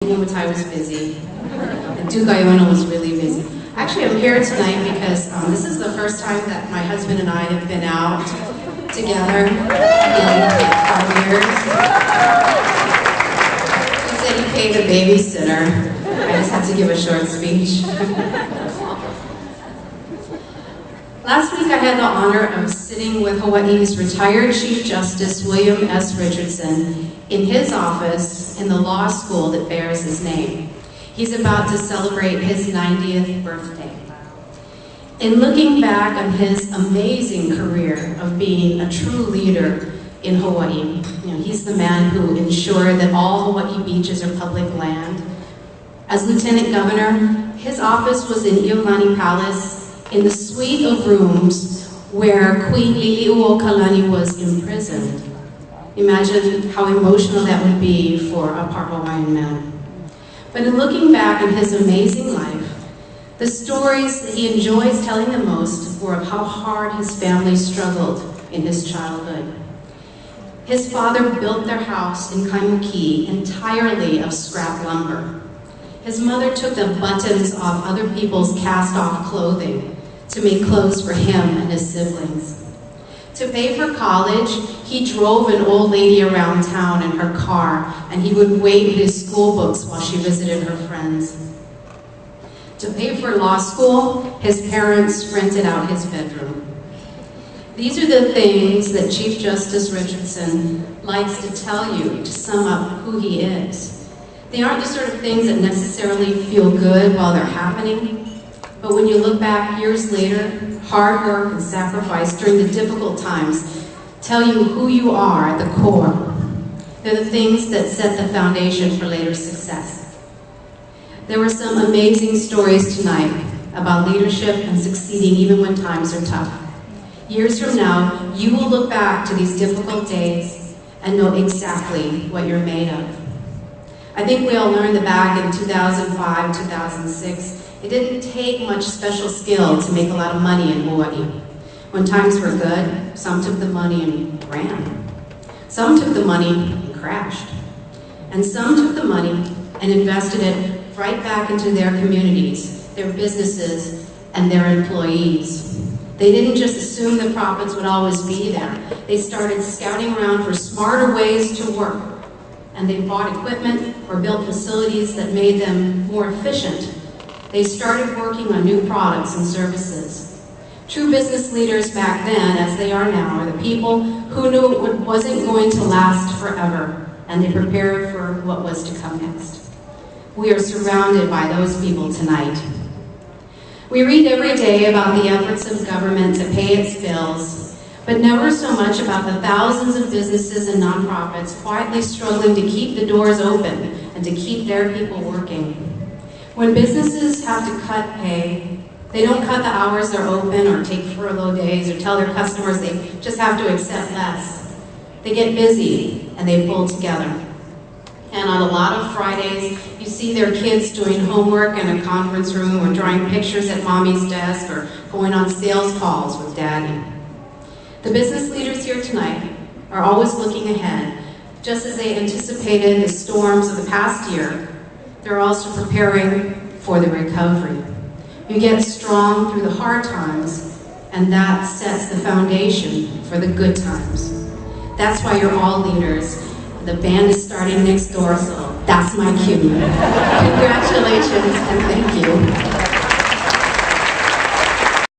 Umutai was busy, and Dugayona was really busy. Actually, I'm here tonight because this is the first time that my husband and I have been out together in 5 years. He said he paid a babysitter. I just had to give a short speech. Last week I had the honor of sitting with Hawaii's retired Chief Justice William S. Richardson in his office in the law school that bears his name. He's about to celebrate his 90th birthday. In looking back on his amazing career of being a true leader in Hawaii, he's the man who ensured that all Hawaii beaches are public land. As Lieutenant Governor, his office was in Iolani Palace, in the suite of rooms where Queen Liliuokalani was imprisoned. Imagine how emotional that would be for a part Hawaiian man. But in looking back on his amazing life, the stories that he enjoys telling the most were of how hard his family struggled in his childhood. His father built their house in Kaimuki entirely of scrap lumber. His mother took the buttons off other people's cast-off clothing to make clothes for him and his siblings. To pay for college, he drove an old lady around town in her car, and he would wait his school books while she visited her friends. To pay for law school, his parents rented out his bedroom. These are the things that Chief Justice Richardson likes to tell you to sum up who he is. They aren't the sort of things that necessarily feel good while they're happening, but when you look back years later, hard work and sacrifice during the difficult times tell you who you are at the core. They're the things that set the foundation for later success. There were some amazing stories tonight about leadership and succeeding even when times are tough. Years from now, you will look back to these difficult days and know exactly what you're made of. I think we all learned that back in 2005, 2006, it didn't take much special skill to make a lot of money in Hawaii. When times were good, some took the money and ran. Some took the money and crashed. And some took the money and invested it right back into their communities, their businesses, and their employees. They didn't just assume the profits would always be there. They started scouting around for smarter ways to work. And they bought equipment or built facilities that made them more efficient. They started working on new products and services. True business leaders back then, as they are now, are the people who knew it wasn't going to last forever, and they prepared for what was to come next. We are surrounded by those people tonight. We read every day about the efforts of government to pay its bills, but never so much about the thousands of businesses and nonprofits quietly struggling to keep the doors open and to keep their people working. When businesses have to cut pay, they don't cut the hours they're open or take furlough days or tell their customers they just have to accept less. They get busy and they pull together. And on a lot of Fridays, you see their kids doing homework in a conference room or drawing pictures at mommy's desk or going on sales calls with daddy. The business leaders here tonight are always looking ahead. Just as they anticipated the storms of the past year, they're also preparing for the recovery. You get strong through the hard times, and that sets the foundation for the good times. That's why you're all leaders. The band is starting next door, so that's my cue. Congratulations, and thank you.